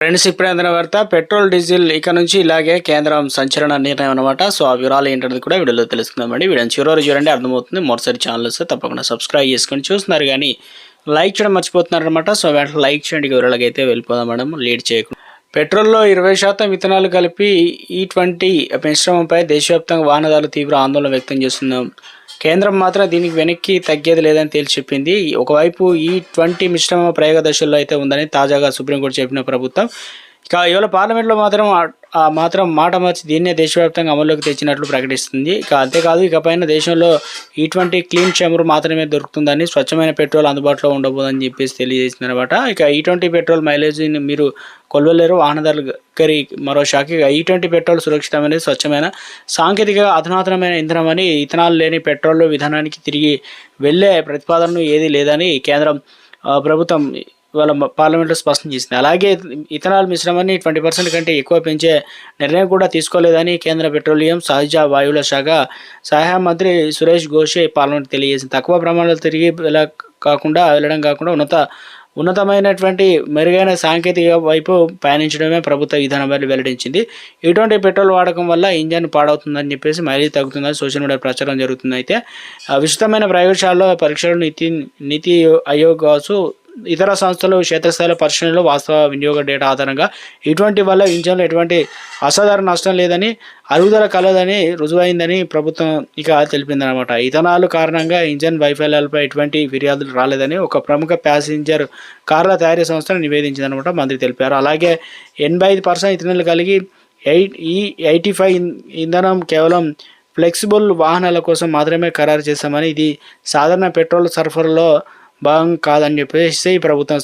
Friends, ఇప్పుడే అందిన వార్త. పెట్రోల్ డీజిల్ ఇక నుంచి ఇలాగే కేంద్రం సంచలన నిర్ణయం అనమాట. సో ఆ వివరాలు ఏంటనేది కూడా వీడియోలో తెలుసుకుందామండి. వీడియోని చివరి చూడండి, అర్థమవుతుంది. మరోసారి ఛానల్ వస్తే తప్పకుండా సబ్స్క్రైబ్ చేసుకొని చూస్తున్నారు, కానీ లైక్ చేయడం మర్చిపోతున్నారు అనమాట. సో వెంటనే లైక్ చేయండి. వివరాలకి అయితే వెళ్ళిపోదాం మేడం, లేట్ చేయకుండా. పెట్రోల్లో 20% ఇథనాల్ కలిపి E20 మిశ్రమంపై దేశవ్యాప్తంగా వాహనదారులు తీవ్ర ఆందోళన వ్యక్తం చేస్తున్నారు. కేంద్రం మాత్రం దీనికి వెనక్కి తగ్గేది లేదని తేల్చి చెప్పింది. ఒకవైపు E20 మిశ్రమ ప్రయోగ దశల్లో అయితే ఉందని తాజాగా సుప్రీంకోర్టు చెప్పిన ప్రభుత్వం, ఇక ఇవాళ పార్లమెంట్లో మాత్రం మాట మార్చి దీన్నే దేశవ్యాప్తంగా అమల్లోకి తెచ్చినట్లు ప్రకటిస్తుంది. ఇక అంతేకాదు, ఇకపైన దేశంలో E20 క్లీన్ చమురు మాత్రమే దొరుకుతుందని, స్వచ్ఛమైన పెట్రోల్ అందుబాటులో ఉండబోదని చెప్పేసి తెలియజేసింది అనమాట. ఇక E20 పెట్రోల్ మైలేజీని మీరు కొలవలేరు వాహనదారులు గరి మరో షాక్. E20 పెట్రోల్ సురక్షితమైన, స్వచ్ఛమైన, సాంకేతిక అధునాతనమైన ఇంధనం అని, ఇథనాల్ లేని పెట్రోల్ విధానానికి తిరిగి వెళ్లే ప్రతిపాదనను ఏదీ లేదని కేంద్రం ప్రభుత్వం వాళ్ళ పార్లమెంట్లో స్పష్టం చేసింది. అలాగే ఇథనాల్ మిశ్రమాన్ని 20% కంటే ఎక్కువ పెంచే నిర్ణయం కూడా తీసుకోలేదని కేంద్ర పెట్రోలియం, సహజ వాయువుల శాఖ సహాయ మంత్రి సురేష్ ఘోషే పార్లమెంట్ తెలియజేసింది. తక్కువ ప్రమాణాలు తిరిగి వెళ్ళడం కాకుండా ఉన్నతమైనటువంటి మెరుగైన సాంకేతిక వైపు పయనించడమే ప్రభుత్వ విధానమని వెల్లడించింది. ఇటువంటి పెట్రోల్ వాడకం వల్ల ఇంజన్ పాడవుతుందని చెప్పేసి మైలేజ్ తగ్గుతుందని సోషల్ మీడియా ప్రచారం జరుగుతుంది. అయితే విస్తృతమైన ప్రయోగశాలలో పరీక్షలు నీతి ఆయోగ్ కావచ్చు, ఇతర సంస్థలు క్షేత్రస్థాయిలో పరిశీలనలో వాస్తవ వినియోగ డేటా ఆధారంగా ఇటువంటి వల్ల ఇంజన్లో ఎటువంటి అసాధారణ నష్టం లేదని, అరుగుదల కలదని రుజువైందని ప్రభుత్వం ఇక తెలిపిందనమాట. ఇథనాల్ కారణంగా ఇంజన్ వైఫల్యాలపై ఎటువంటి ఫిర్యాదులు రాలేదని ఒక ప్రముఖ ప్యాసింజర్ కార్ల తయారీ సంస్థ నివేదించిందనమాట మంత్రి తెలిపారు. అలాగే 85% ఇథనాల్ కలిగి 85 ఇంధనం కేవలం ఫ్లెక్సిబుల్ వాహనాల కోసం మాత్రమే ఖరారు చేశామని, ఇది సాధారణ పెట్రోల్ సరఫరాలో భాగం కాదని చెప్పేసి ప్రభుత్వం